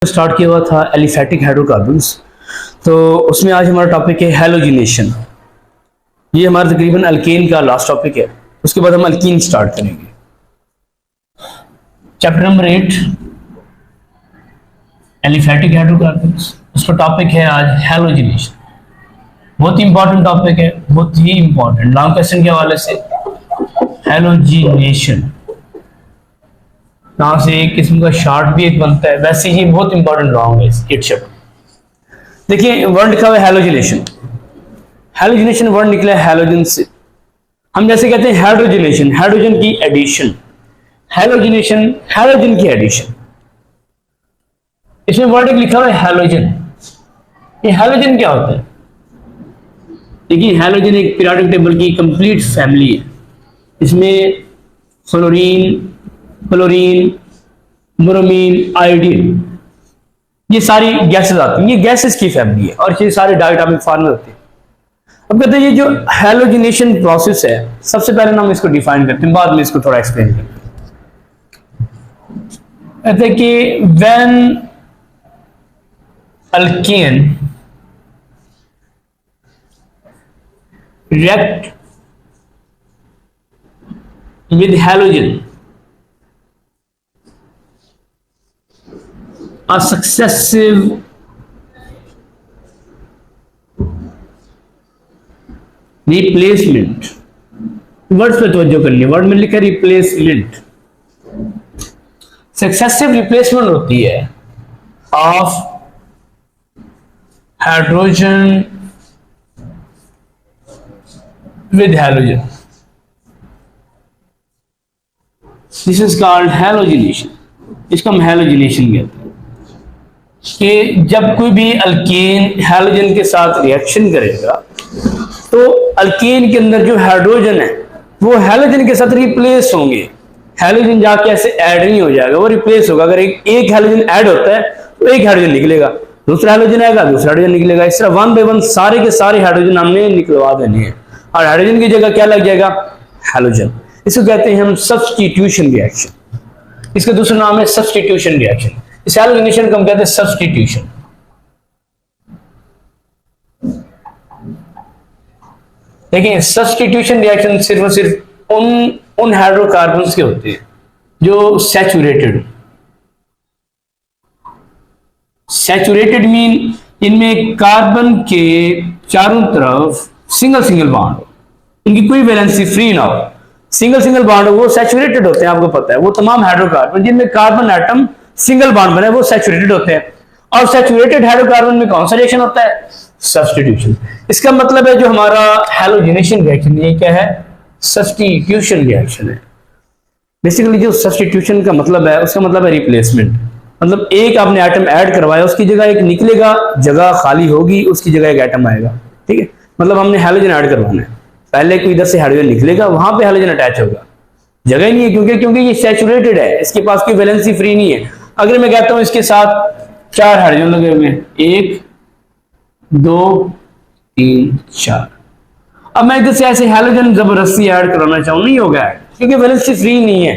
Start किया हुआ था एलिफैटिक हाइड्रोकार्बन्स। तो उसमें आज हमारा टॉपिक है हैलोजिनेशन। ये हमारा तकरीबन अल्केन का लास्ट टॉपिक है। उसके बाद हम अल्कीन स्टार्ट करेंगे। चैप्टर नंबर 8 एलिफैटिक हाइड्रोकार्बन्स, उसका टॉपिक है आज हैलोजिनेशन। बहुत ही इंपॉर्टेंट टॉपिक है, बहुत ही इंपॉर्टेंट लॉन्ग क्वेश्चन के हवाले से। हैलोजिनेशन यहाँ से एक किस्म का शार्ट भी एक बनता है, वैसे ही बहुत इंपॉर्टेंट लॉन्ग है इट शब्द। देखिए वर्ड लिखा हुआ है हैलोजिनेशन। हैलोजिनेशन वर्ड निकला है हैलोजन से। हम जैसे कहते हैं हाइड्रोजनेशन, हाइड्रोजन की एडिशन। हैलोजिनेशन हाइड्रोजन की एडिशन। इसमें वर्ड एक लिखा हुआ है हैलोजन। ये हैलोजन क्या होता है? देखिए हैलोजन एक पीरियोडिक टेबल की कंप्लीट फैमिली है। इसमें फ्लोरीन, क्लोरीन, ब्रोमीन, आयोडीन, ये सारी गैसेस आती हैं। ये गैसेस की फैमिली है और ये सारे डायटोमिक फॉर्म में होते हैं। अब कहते हैं ये जो हैलोजिनेशन प्रोसेस है, सबसे पहले हम इसको डिफाइन करते हैं, बाद में इसको थोड़ा एक्सप्लेन करते हैं। कहते हैं कि when alkane react with halogen, a successive replacement, word पे तवज्जो करनी है, वर्ड में लिखा रिप्लेसमेंट। सक्सेसिव रिप्लेसमेंट होती है of hydrogen with halogen. This is called halogenation. इसको हम हैलोजिनेशन कहते हैं कि जब कोई भी अल्केन हैलोजन के साथ रिएक्शन करेगा तो अल्केन के अंदर जो हाइड्रोजन है वो हैलोजन के साथ रिप्लेस होंगे। हैलोजन जाके ऐसे ऐड नहीं हो जाएगा, वो रिप्लेस होगा। अगर एक हैलोजन ऐड होता है तो एक हाइड्रोजन निकलेगा, दूसरा हैलोजन आएगा, दूसरा हाइड्रोजन निकलेगा। इस तरह वन बाय वन सारे के सारे हाइड्रोजन हमने निकलवा देने हैं और हाइड्रोजन की जगह क्या लग जाएगा? हैलोजन। इसको कहते हैं हम सब्स्टिट्यूशन रिएक्शन। इसका दूसरा नाम है सब्स्टिट्यूशन रिएक्शन। इस हैलोजिनेशन को हम कहते हैं सब्स्टिट्यूशन। देखिए सब्स्टिट्यूशन रिएक्शन सिर्फ और सिर्फ उन हाइड्रोकार्बन्स के होते हैं जो सैचुरेटेड मीन इनमें कार्बन के चारों तरफ सिंगल सिंगल बॉन्ड हो, इनकी कोई वैलेंसी फ्री ना हो। सिंगल सिंगल बॉन्ड हो वो सैचुरेटेड होते हैं। आपको पता है वो तमाम हाइड्रोकार्बन जिनमें कार्बन एटम सिंगल बॉन्ड बने वो सैचुरेटेड होते हैं। और सैचुरेटेड हाइड्रोकार्बन में कौन सा रिएक्शन होता है? सब्स्टिट्यूशन। इसका मतलब है जो हमारा हैलोजिनेशन रिएक्शन ये क्या है? सब्स्टिट्यूशन रिएक्शन है। बेसिकली जो सब्स्टिट्यूशन का मतलब है उसका मतलब है रिप्लेसमेंट। मतलब एक आपने एटम ऐड करवाया, उसकी जगह एक निकलेगा, जगह खाली होगी, उसकी जगह एक एटम आएगा। ठीक है, मतलब हमने हैलोजन ऐड करवाना है। पहले कोई इधर से हाइड्रोजन निकलेगा, वहां पे हैलोजन अटैच होगा, जगह ही नहीं है क्योंकि ये सैचुरेटेड है, इसके पास कोई वैलेंसी फ्री नहीं है। अगर मैं कहता हूं इसके साथ 4 हाइड्रोजन लगे हुए हैं, 1 2 3 4, अब मैं इधर से ऐसे हैलोजन जबरदस्ती ऐड करवाना चाहूं, नहीं होगा ऐड, क्योंकि वैलेंसी फ्री नहीं है।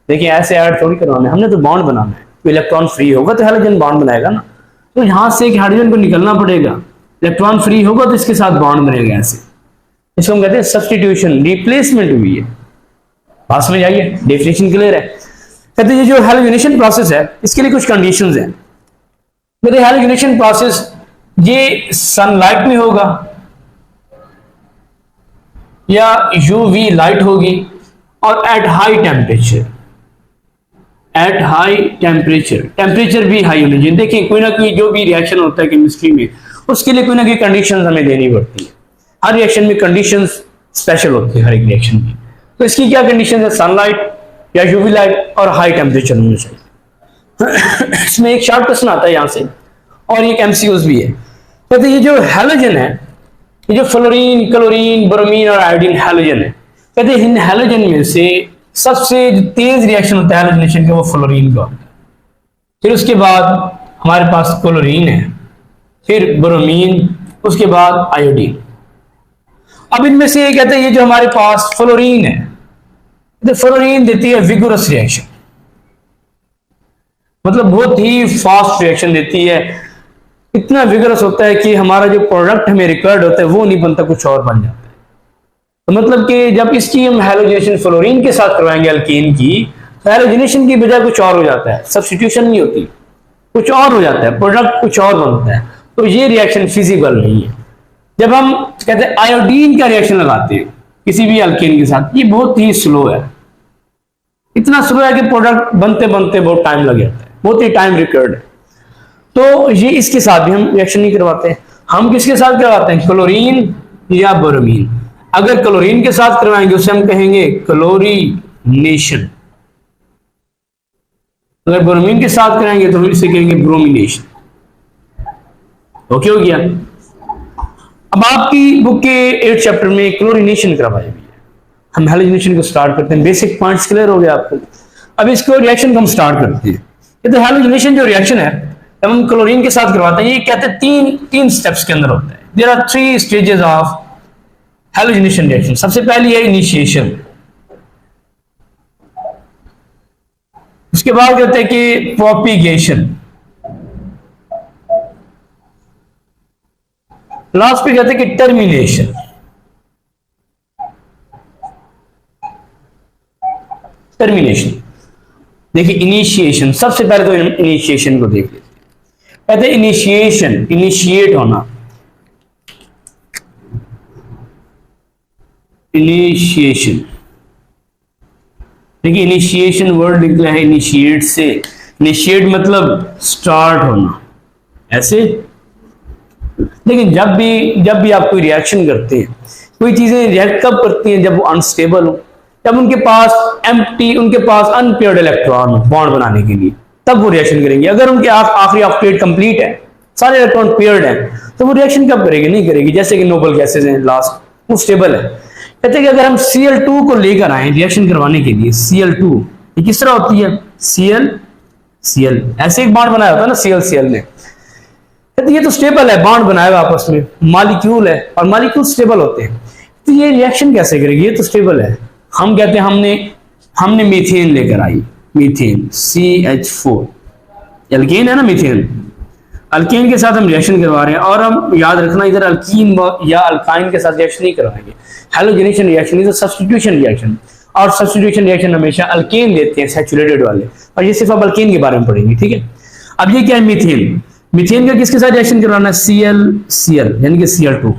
देखिए ऐसे ऐड थोड़ी करवाना है, हमने तो बॉन्ड बनाना है। तो इलेक्ट्रॉन फ्री होगा तो हैलोजन बॉन्ड बनाएगा ना, तो यहां से एक हाइड्रोजन को निकलना पड़ेगा, इलेक्ट्रॉन फ्री होगा तो इसके साथ बॉन्ड बनेगा ऐसे। इसको हम कहते हैं सब्स्टिट्यूशन, रिप्लेसमेंट हुई है। पास में जाइए, डेफिनेशन क्लियर है। कहते हैं ये जो हैलोजिनेशन प्रोसेस है इसके लिए कुछ कंडीशंस हैं। मेरे हैलोजिनेशन प्रोसेस ये सनलाइट में होगा या यूवी लाइट होगी और at high temperature. At high temperature, temperature भी हाई होनी चाहिए। देखिए कोई ना कोई जो भी रिएक्शन होता है केमिस्ट्री में उसके लिए कोई ना कोई कंडीशंस हमें देनी पड़ती है। हर रिएक्शन में कंडीशंस स्पेशल होती है, हर एक रिएक्शन की। तो इसकी क्या कंडीशन है? सनलाइट या यूवी लाइट और हाई टेम्परेचर होना चाहिए। इसमें एक शॉर्ट क्वेश्चन आता है यहां से और एक एमसीक्यूज भी है। कहते ये जो हैलोजन है, ये जो फ्लोरीन, क्लोरीन, ब्रोमीन और आयोडीन हैलोजन है, कहते हैं इन हैलोजन में से सबसे जो तेज रिएक्शन होता है हैलोजिनेशन का वो फ्लोरीन का। फिर उसके बाद हमारे पास क्लोरीन है, फिर ब्रोमीन, उसके बाद आयोडीन। अब इनमें से ये कहते हैं ये जो हमारे पास फ्लोरीन है, तो फ्लोरीन देती है विगोरस रिएक्शन। मतलब बहुत ही फास्ट रिएक्शन देती है, इतना विगरस होता है कि हमारा जो प्रोडक्ट हमें रिक्वायर्ड होता है वो नहीं बनता, कुछ और बन जाता है। तो मतलब कि जब इसकी हम हैलोजिनेशन फ्लोरीन के साथ करवाएंगे अल्कीन की, तो हैलोजिनेशन की बजाय कुछ और हो जाता है, सब्स्टिट्यूशन नहीं होती, कुछ और हो जाता है, प्रोडक्ट कुछ और बनता है। तो ये रिएक्शन फिजिबल नहीं है। जब हम कहते हैं आयोडीन का रिएक्शन लगाते हैं किसी भी अल्कीन के साथ, ये बहुत ही स्लो है, इतना स्लो है कि प्रोडक्ट बनते बनते बहुत टाइम लग जाता है, बहुत ही टाइम रिक्वायर्ड है। तो ये इसके साथ भी हम रिएक्शन नहीं करवाते। हम किसके साथ करवाते हैं? क्लोरीन या ब्रोमीन। अगर क्लोरीन के साथ करवाएंगे उसे हम कहेंगे क्लोरीनेशन, अगर ब्रोमीन के साथ कराएंगे तो हम इसे कहेंगे ब्रोमिनेशन। ओके हो गया। अब आपकी बुक के 8th चैप्टर में क्लोरीनेशन करवाई हुई है। हम हैलोजिनेशन को स्टार्ट करते हैं, बेसिक पॉइंट्स क्लियर हो गया आपको। अब इसको रिएक्शन को हम स्टार्ट करते हैं। ये तो हैलोजिनेशन जो रिएक्शन है जब हम क्लोरीन के साथ करवाते हैं, ये कहते हैं तीन स्टेप्स के अंदर होता है। There are 3 stages of halogenation reaction. सबसे पहली है इनिशिएशन, उसके बाद कहते हैं कि प्रोपिगेशन, लास्ट पे कहते हैं कि टर्मिनेशन। टर्मिनेशन देखिए, इनिशिएशन सबसे पहले तो इनिशिएशन को देख लेते हैं। कहते हैं इनिशिएशन, इनिशिएट होना, इनिशिएशन। देखिए इनिशिएशन वर्ड निकला है इनिशिएट से। इनिशिएट मतलब स्टार्ट होना, ऐसे। लेकिन जब भी आप कोई रिएक्शन करते हैं, कोई चीजें रिएक्ट कब करती हैं? जब वो अनस्टेबल हो, जब उनके पास एम्प्टी, उनके पास अनपेयर्ड इलेक्ट्रॉन हो बॉन्ड बनाने के लिए, तब वो रिएक्शन करेंगे। अगर उनके आखिरी ऑक्टेट कंप्लीट है, सारे इलेक्ट्रॉन पेयर्ड हैं, तो वो रिएक्शन कब करेगी? नहीं करेगी। जैसे कि नोबल गैसेज हैं, लास्ट वो स्टेबल है। कहते हैं कि अगर हम Cl2 को लेकर आए रिएक्शन करवाने के लिए, Cl2 ये किस तरह होती है? Cl ऐसे एक बॉन्ड बनाया होता है ना Cl ने। कहते ये तो स्टेबल है, बॉन्ड बनाया हुआ आपस में, मॉलिक्यूल है और मॉलिक्यूल स्टेबल होते हैं, तो ये रिएक्शन कैसे करेगी? ये तो स्टेबल है। हम कहते हैं हमने मीथेन लेकर आई, मीथेन CH4, एल्केन है ना मीथेन, अल्केन के साथ हम रिएक्शन करवा रहे हैं। और हम याद रखना, इधर अल्कीन या अल्काइन के साथ रिएक्शन नहीं करवाएंगे। Halogenation reaction is substitution reaction, और सब्स्टिट्यूशन रिएक्शन हमेशा अल्केन देते हैं, सैचुरेटेड वाले, और ये सिर्फ अब अल्केन के बारे में पढ़ेंगे, ठीक है। अब ये क्या है? मीथेन। मीथेन का किसके साथ रिएक्शन करवाना है? Cl यानी कि Cl2।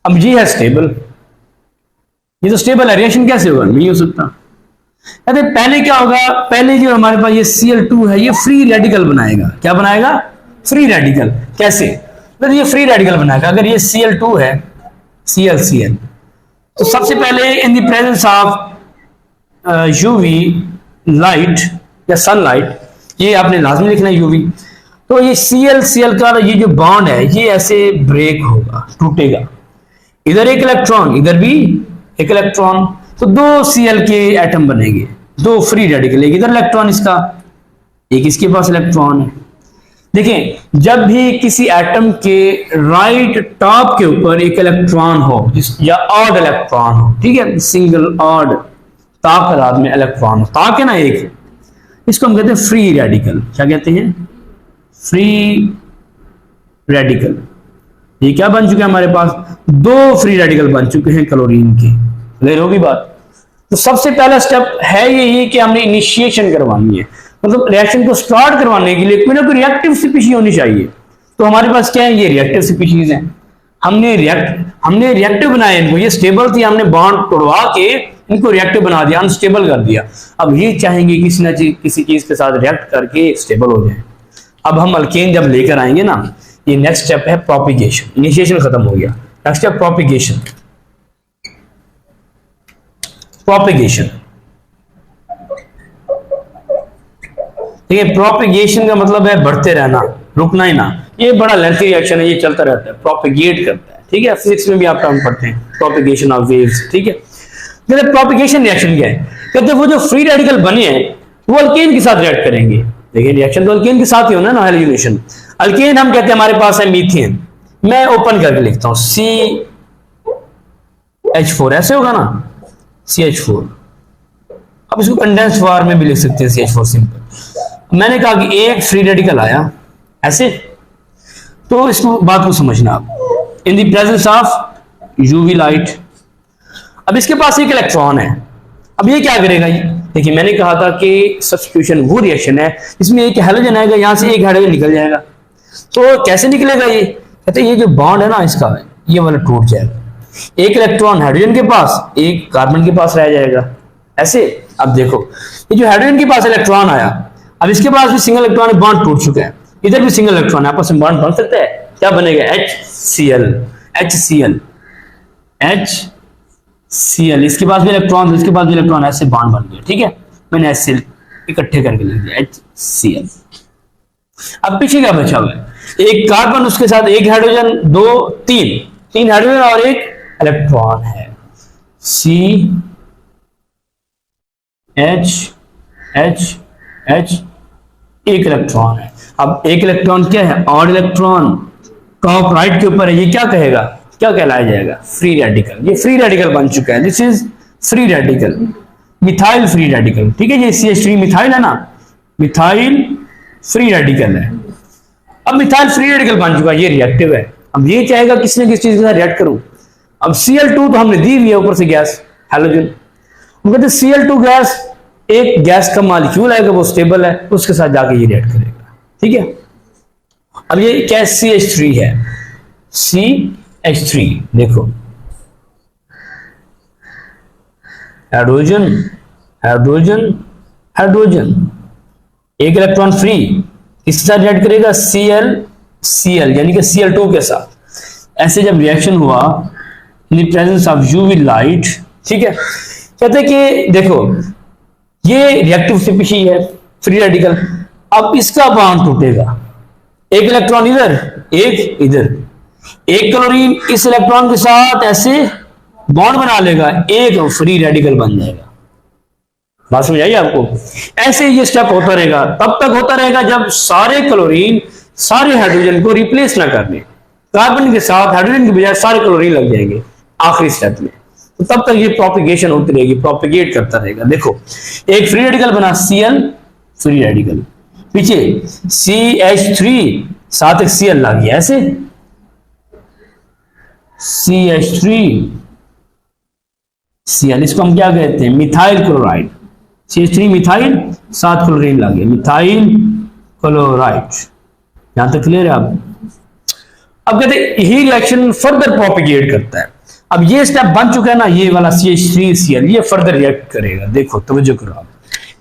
अब ये है स्टेबल, ये तो स्टेबल है, रिएक्शन कैसे होगा? नहीं हो सकता। कहते पहले क्या होगा? पहले जो हमारे पास ये Cl2 है, ये फ्री रेडिकल बनाएगा। क्या बनाएगा? Free radical. कैसे? तो ये फ्री रेडिकल बनाएगा। अगर ये Cl2 है, Cl, तो सबसे पहले in the presence of UV light या सनलाइट, ये आपने लाजमी लिखना है यूवी, तो ये Cl का ये जो बॉन्ड है ये ऐसे ब्रेक होगा, टूटेगा। इधर एक इलेक्ट्रॉन, इधर भी एक इलेक्ट्रॉन, तो 2 Cl के एटम बनेंगे, 2 फ्री रेडिकल। एक इधर इलेक्ट्रॉन इसका, एक इसके पास इलेक्ट्रॉन है। देखें, जब भी किसी एटम के राइट टॉप के ऊपर एक इलेक्ट्रॉन हो या ऑड इलेक्ट्रॉन हो, ठीक है, सिंगल ऑड ताकत में इलेक्ट्रॉन हो, ताक है ना एक, इसको हम कहते हैं फ्री रेडिकल। क्या कहते हैं? Free radical. ये क्या बन चुके हैं? हमारे पास 2 फ्री रेडिकल बन चुके हैं क्लोरीन के। क्लियर होगी बात? तो सबसे पहला स्टेप है यही कि हमने इनिशिएशन करवानी है, मतलब रिएक्शन को स्टार्ट करवाने के लिए कोई ना कोई रिएक्टिव स्पीशीज होनी चाहिए। तो हमारे पास क्या है? ये रिएक्टिव स्पीशीज हैं। हमने रिएक्टिव बनाया इनको, ये स्टेबल थी, हमने बॉन्ड तोड़वा के इनको रिएक्टिव बना दिया, अनस्टेबल कर दिया। अब ये चाहेंगे किसी चीज के साथ रिएक्ट करके स्टेबल हो जाए। अब हम अल्केन जब लेकर आएंगे ना, ये नेक्स्ट स्टेप है प्रोपिगेशन। इनिशिएशन खत्म हो गया, नेक्स्ट स्टेप प्रोपिगेशन। प्रोपिगेशन, ठीक है, प्रोपिगेशन का मतलब है बढ़ते रहना, रुकना ही ना। ये बड़ा लेंथी रिएक्शन है, ये चलता रहता है, प्रोपिगेट करता है, ठीक है। फिजिक्स में भी आप टर्म पढ़ते हैं, प्रोपिगेशन ऑफ वेव्स, ठीक है। कहते प्रोपिगेशन रिएक्शन क्या है? कहते वो जो फ्री रेडिकल बने हैं वो अल्केन के साथ रिएक्ट करेंगे। देखिए रिएक्शन तो अल्केन के साथ ही होना ना, हैलोजिनेशन। अल्केन हम कहते हैं हमारे पास है मीथेन, मैं ओपन करके लिखता हूं CH4, ऐसे होगा ना CH4। अब इसको कंडेंस फॉर्म में भी लिख सकते हैं CH4 सिंपल। मैंने कहा कि एक फ्री रेडिकल आया ऐसे, तो इस बात को समझना आप, in the presence of UV light. अब इसके पास एक इलेक्ट्रॉन है, अब ये क्या करेगा, ये देखिए मैंने कहा था कि सब्स्टिट्यूशन वो रिएक्शन है इसमें एक हाइड्रोजन आएगा, यहां से एक हाइड्रोजन निकल जाएगा। तो कैसे निकलेगा, ये कहते हैं ये जो बॉन्ड है ना इसका, ये वाला टूट जाएगा, एक इलेक्ट्रॉन हाइड्रोजन के पास एक कार्बन के पास रह जाएगा ऐसे। अब देखो ये जो हाइड्रोजन के पास इलेक्ट्रॉन आया, अब इसके पास भी सिंगल इलेक्ट्रॉन बॉन्ड टूट चुका है, इधर भी सिंगल इलेक्ट्रॉन है, आपस में बॉन्ड बन सकता है, क्या बनेगा, HCl, HCl, HCl, इसके पास भी इलेक्ट्रॉन, इसके पास भी इलेक्ट्रॉन, ऐसे बॉन्ड बन गया, ठीक है, मैंने HCl इकट्ठे करके लिख दिया HCl। अब पीछे क्या बचा हुआ है, एक कार्बन, उसके साथ एक हाइड्रोजन, दो तीन हाइड्रोजन और एक इलेक्ट्रॉन है, CH, एक इलेक्ट्रॉन है। अब एक इलेक्ट्रॉन क्या है, ऑड इलेक्ट्रॉन टॉप राइट के ऊपर है, ये क्या कहेगा, क्या कहलाया जाएगा, फ्री रेडिकल। ये फ्री रेडिकल बन चुका है, this is free radical, methyl free radical, ठीक है, ये CH3 मिथाइल है ना, मिथाइल फ्री रेडिकल है। अब मिथाइल फ्री रेडिकल बन चुका है, ये रिएक्टिव है। अब ये चाहेगा किसी न किसी चीज के साथ रिएक्ट करूं। अब Cl2 तो हमने दी हुई है ऊपर से गैस हाइड्रोजन, हम कहते हैं Cl2 गैस एक गैस का मॉलिक्यूल है, वो स्टेबल है, उसके साथ जाके ये रिएक्ट करेगा, ठीक है। अब ये क्या CH3 है, CH3 देखो, हाइड्रोजन हाइड्रोजन हाइड्रोजन, एक इलेक्ट्रॉन फ्री, किसके साथ रिएक्ट करेगा, Cl यानी कि Cl2 के साथ। ऐसे जब रिएक्शन हुआ in the presence of UV light, ठीक है, कहते हैं कि देखो ये रिएक्टिव स्पीशीज है फ्री रेडिकल, अब इसका बॉन्ड टूटेगा, एक इलेक्ट्रॉन इधर एक इधर, एक क्लोरीन इस इलेक्ट्रॉन के साथ ऐसे बॉन्ड बना लेगा, एक फ्री रेडिकल बन जाएगा। बात समझ आई आपको, ऐसे ये स्टेप होता रहेगा, तब तक होता रहेगा जब सारे क्लोरीन सारे हाइड्रोजन को रिप्लेस ना कर ले, कार्बन के साथ हाइड्रोजन के बजाय सारे क्लोरीन लग जाएंगे आखिरी स्टेप में, तो तब तक ये प्रोपिगेशन होती रहेगी, प्रोपिगेट करता रहेगा। देखो एक फ्री रेडिकल बना Cl फ्री रेडिकल, पीछे CH3 साथ एक Cl लग गया, ऐसे CH3 Cl, इसको हम क्या कहते हैं, मिथाइल क्लोराइड, CH3 मिथाइल साथ क्लोरीन लग गया, मिथाइल क्लोराइड। यहां तक क्लियर है आप। अब कहते हैं यही रिएक्शन फर्दर प्रोपिगेट करता है। अब ये स्टेप बन चुका है ना, ये वाला CH3Cl, ये फर्दर रिएक्ट करेगा, देखो तवज्जो करो आप,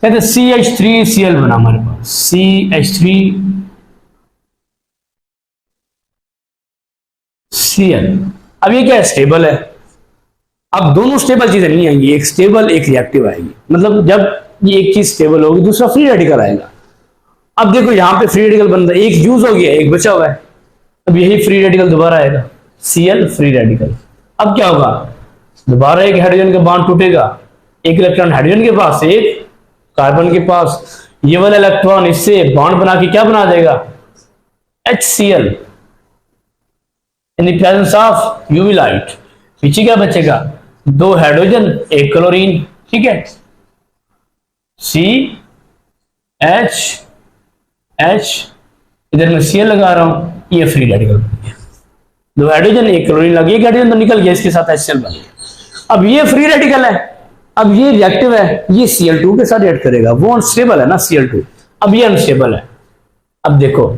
कहते हैं CH3Cl बना हमारे पास, CH3Cl। अब ये क्या है, स्टेबल है। अब दोनों स्टेबल चीजें नहीं आएंगी, एक स्टेबल एक रिएक्टिव आएगी, मतलब जब ये एक चीज स्टेबल होगी दूसरा फ्री रेडिकल आएगा। अब देखो यहां पे फ्री रेडिकल बन रहा है, एक यूज हो गया एक बचा हुआ है, अब यही फ्री रेडिकल दोबारा आएगा, Cl फ्री रेडिकल। अब क्या होगा, दोबारा एक हाइड्रोजन का बॉन्ड टूटेगा, एक इलेक्ट्रॉन हाइड्रोजन के पास एक कार्बन के पास, ये वाला इलेक्ट्रॉन इससे बॉन्ड बना के क्या बना देगा, HCl in the presence of UV light. पीछे क्या बचेगा, दो हाइड्रोजन एक क्लोरीन, ठीक है, CH, इधर मैं Cl लगा रहा हूं, ये फ्री रेडिकल बन गया, दो हाइड्रोजन एक क्लोरीन लगी, एक हाइड्रोजन तो निकल गया, इसके साथ HCl बन गया। अब ये फ्री रेडिकल है, अब ये रिएक्टिव है, ये Cl2 के साथ रिएक्ट करेगा, वो अनस्टेबल है ना Cl2, अब ये अनस्टेबल है। अब देखो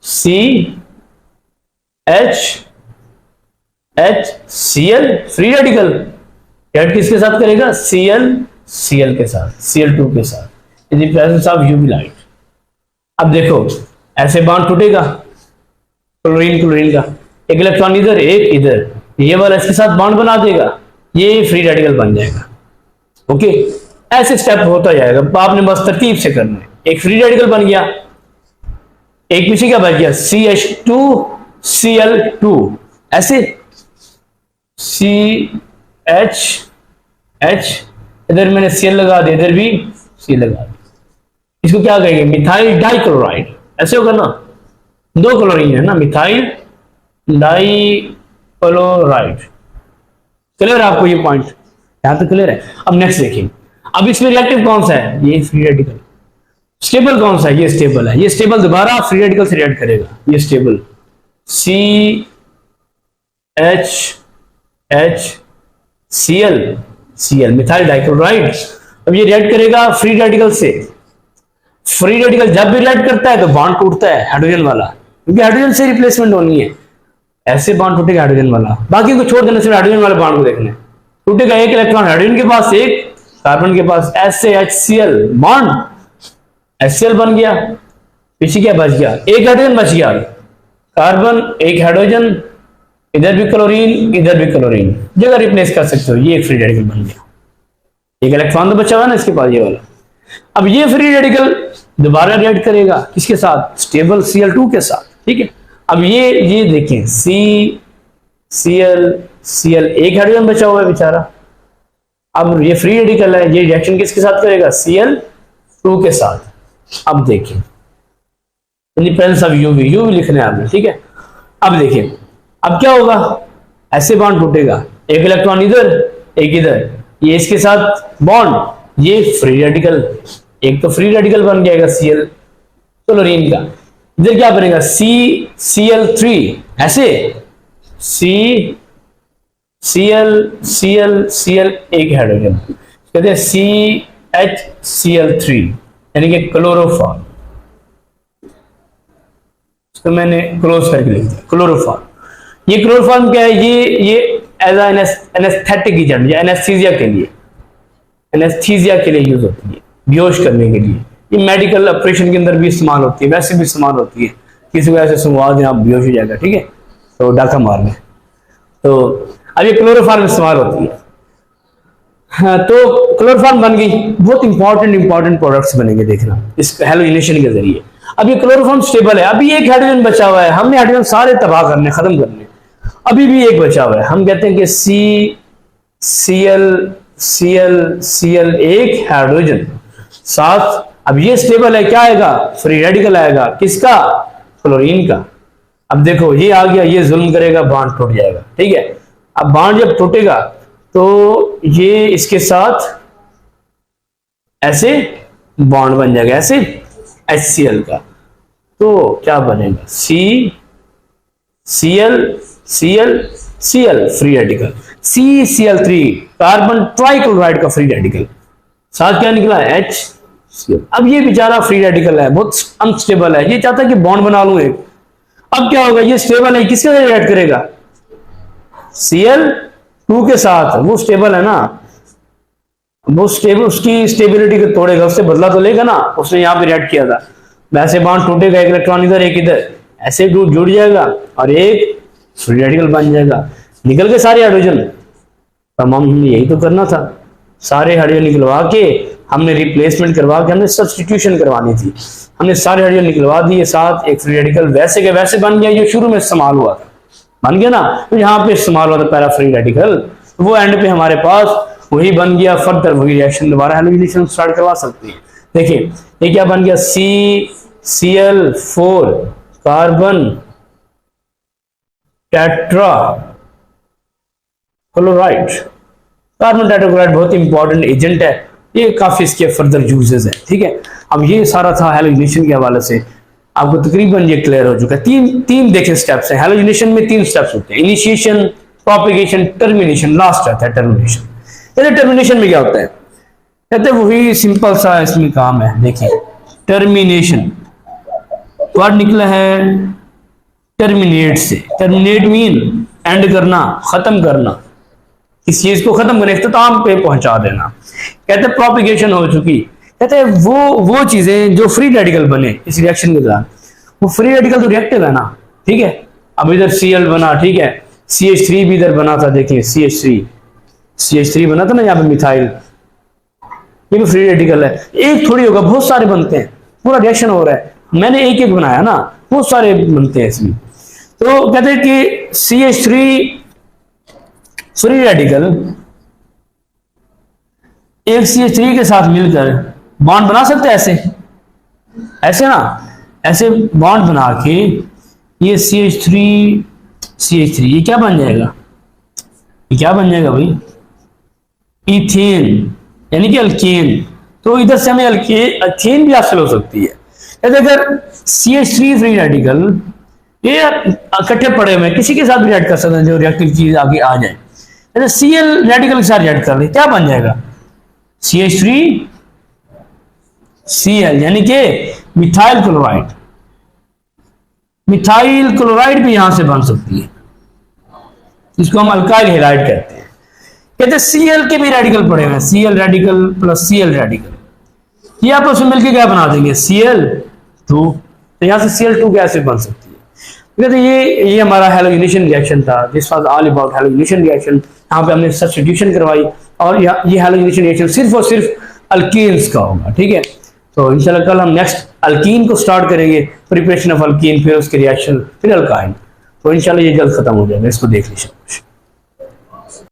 CHCl फ्री रेडिकल रिएक्ट किसके साथ करेगा, Cl के साथ, Cl2 के साथ in the presence of UV light. अब देखो ऐसे बॉन्ड टूटेगा क्लोरीन क्लोरीन का, एक इलेक्ट्रॉन इधर एक इधर, ये वाला इसके साथ बॉन्ड बना देगा, ये फ्री रेडिकल बन जाएगा। ओके, ऐसे स्टेप होता जाएगा, आपने बस तरतीब से करना है। एक फ्री रेडिकल बन गया, एक पीछे क्या बच गया, CH2Cl2, ऐसे CH, इधर मैंने Cl लगा दिया, इधर भी Cl लगा दिया, इसको क्या कहेंगे, मिथाइल डाइक्लोराइड, ऐसे होगा ना, दो क्लोरीन है ना, मिथाइल डाइक्लोराइड। क्लियर है आपको ये पॉइंट, यहां तक क्लियर है। अब नेक्स्ट देखिए, अब इसमें रिएक्टिव कौन सा है, ये फ्री रेडिकल। स्टेबल कौन सा है? ये स्टेबल है। ये स्टेबल दोबारा फ्री रेडिकल से रिएक्ट करेगा। ये stable C H H C L methyl dichloride. अब ये रिएक्ट करेगा फ्री रेडिकल से। फ्री रेडिकल जब भी रिएक्ट करता है तो बॉन्ड टूटता है हाइड्रोजन वाला, क्योंकि हाइड्रोजन से रिप्लेसमेंट होनी है। ऐसे बॉन्ड टूटेगा हाइड्रोजन वाला, बाकी को छोड़ देने से हाइड्रोजन वाले बॉन्ड को देखने टूटेगा। एक इलेक्ट्रॉन हाइड्रोजन के पास, एक कार्बन के पास, SaHCl बॉन्ड HCl बन गया। पीछे क्या बच गया? एक हाइड्रोजन बच गया। कार्बन, एक हाइड्रोजन, इधर भी क्लोरीन, इधर भी क्लोरीन, जगह रिप्लेस कर सकते हो। ये एक फ्री रेडिकल बन गया। एक इलेक्ट्रॉन तो बचा हुआ ना इसके पास, ये वाला। अब ये फ्री रेडिकल दोबारा रिएक्ट करेगा किसके साथ? स्टेबल Cl2 के साथ। ठीक है। अब ये देखें Cl एक हाइड्रोजन बचा हुआ है बेचारा। अब ये फ्री रेडिकल है, ये रिएक्शन किसके साथ करेगा? Cl2 के साथ। अब देखिए इंडिपेंडेंस ऑफ यूवी लिखना है आपने। ठीक है। अब देखिए अब क्या होगा? ऐसे बॉन्ड टूटेगा, एक इलेक्ट्रॉन इधर, एक इधर, ये इसके साथ बॉन्ड, ये फ्री रेडिकल, एक तो फ्री रेडिकल बन जाएगा Cl क्लोरीन का। इधर क्या बनेगा? Cl3 ऐसे Cl एक हाइड्रोजन, कहते हैं CHCl3 यानी कि क्लोरोफॉर्म। तो मैंने क्लोज करके लिख दिया क्लोरोफॉर्म। ये क्लोरोफॉर्म क्या है? ये एज एनेस्थेटिक एजेंट या एनेस्थीसिया के लिए यूज होती है, बेहोश करने के लिए। ये मेडिकल ऑपरेशन के अंदर भी इस्तेमाल होती है, वैसे भी इस्तेमाल होती है। किसी को ऐसे सुंघवा दें आप, बेहोश हो जाएगा। ठीक है, तो डाका मारने। तो अब ये क्लोरोफॉर्म इस्तेमाल होती है। हाँ, तो क्लोरोफॉर्म बन गई। बहुत इंपॉर्टेंट प्रोडक्ट्स बनेंगे देखना इस हैलोजिनेशन के जरिए। अब ये क्लोरोफॉर्म स्टेबल है। अभी एक हाइड्रोजन बचा हुआ है, हमने हाइड्रोजन सारे तबाह करने, खत्म करने। अभी भी एक बचा हुआ है, हम कहते हैं कि Cl एक हाइड्रोजन साथ। अब ये स्टेबल है, क्या आएगा? फ्री रेडिकल आएगा। किसका? क्लोरीन का। अब देखो ये आ गया, ये जुल्म करेगा, बॉन्ड टूट जाएगा। ठीक है। अब बॉन्ड जब टूटेगा तो ये इसके साथ ऐसे बॉन्ड बन जाएगा, ऐसे HCl का। तो क्या बनेगा? Cl free radical, CCl3 carbon trichloride का फ्री रेडिकल, साथ क्या निकला? HCl। अब ये बेचारा फ्री रेडिकल है, बहुत अनस्टेबल है, ये चाहता है कि बॉन्ड बना लूं एक। अब क्या होगा? ये स्टेबल है, किसके साथ रिएक्ट करेगा? Cl2 के साथ। वो स्टेबल है ना, वो स्टेबल, उसकी स्टेबिलिटी को तोड़ेगा, उससे बदला तो लेगा ना। उसने यहाँ पे रिएक्ट किया था, वैसे बॉन्ड टूटेगा, एक इलेक्ट्रॉन इधर, एक इधर, ऐसे जुड़ जाएगा और एक फ्री रेडिकल बन जाएगा। निकल के सारे हाइड्रोजन। तमाम हमने यही तो करना था, सारे हाइड्रोजन निकलवा के हमने रिप्लेसमेंट करवा के हमने सब्स्टिट्यूशन करवानी थी। हमने सारे हाइड्रोजन निकलवा दिए, साथ एक फ्री रेडिकल वैसे के वैसे बन गया। जो शुरू में इस्तेमाल हुआ था बन गया ना, तो यहाँ पे इस्तेमाल हुआ था पैरा फ्री रेडिकल, तो वो एंड पे हमारे पास वही बन गया। फर्दर वही रिएक्शन दोबारा हैलोजिनेशन स्टार्ट करवा सकते हैं। देखिए ये क्या बन गया? Cl4 carbon tetra chloride. Carbon tetrachloride बहुत इंपॉर्टेंट एजेंट है, ये काफी इसके फर्दर यूजेस है। ठीक है। अब ये सारा था हैलोजिनेशन के हवाले से, आपको तकरीबन ये क्लियर हो चुका है। तीन देखें स्टेप्स हैं हैलोजिनेशन में। 3 स्टेप्स होते हैं, इनिशिएशन, प्रोपेगेशन, टर्मिनेशन। लास्ट आता है टर्मिनेशन। टर्मिनेशन में क्या होता है? कहते हैं वही सिंपल सा इसमें काम है। देखिए टर्मिनेशन वर्ड निकला है टर्मिनेट से। टर्मिनेट मीन एंड करना, खत्म करना, इस चीज को खत्म करने, इख्तिताम पे पहुंचा देना। कहते हैं प्रोपेगेशन हो चुकी। कहते हैं वो चीजें जो फ्री रेडिकल बने इस रिएक्शन के दौरान, वो फ्री रेडिकल तो रिएक्टिव है ना। ठीक है। अब इधर Cl बना, ठीक है, CH3 भी इधर बना था। देखिए CH3 बना था ना यहाँ पे मिथाइल, ये भी फ्री रेडिकल है। एक थोड़ी होगा, बहुत सारे बनते हैं, पूरा रिएक्शन हो रहा है। मैंने एक बनाया ना, बहुत सारे बनते हैं इसमें। तो कहते हैं कि CH3 फ्री रेडिकल एक CH3 के साथ मिलकर बॉन्ड बना सकते हैं, ऐसे ना, ऐसे बॉन्ड बना के ये CH3 ये क्या बन जाएगा? ये क्या बन जाएगा भाई? इथेन यानी कि अल्केन। तो इधर से हमें अल्केन भी हासिल हो सकती है। अगर CH3 फ्री रेडिकल ये इकट्ठे पड़े हुए हैं, किसी के साथ भी ऐड कर सकते हैं जो रिएक्टिव चीज आगे आ जाए। जैसे Cl रेडिकल के साथ ऐड कर ले, क्या बन जाएगा? CH3 Cl, यानी कि मिथाइल क्लोराइड। मिथाइल क्लोराइड भी यहां से बन सकती है, जिसको हम अल्काइल हैलाइड कहते हैं। कहते हैं Cl के भी रेडिकल पड़े हुए हैं, Cl radical plus Cl radical, ये आपस में मिलकर क्या बना देंगे? Cl2। तो यहां से Cl2 गैस बन सकती है। कहते ये हमारा हैलोजनेशन रिएक्शन था, this was all about halogenation reaction. यहाँ पे हमने सब्स्टिट्यूशन करवाई और ये हैलोजनेशन रिएक्शन सिर्फ और सिर्फ अल्केन्स का होगा, ठीक है। तो इंशाल्लाह कल हम नेक्स्ट अल्कीन को स्टार्ट करेंगे, प्रिपरेशन ऑफ अल्कीन, फिर उसके रिएक्शन, फिर अल्काइन। तो इंशाल्लाह ये जल्द खत्म हो जाएगा, इसको देख लीजिए।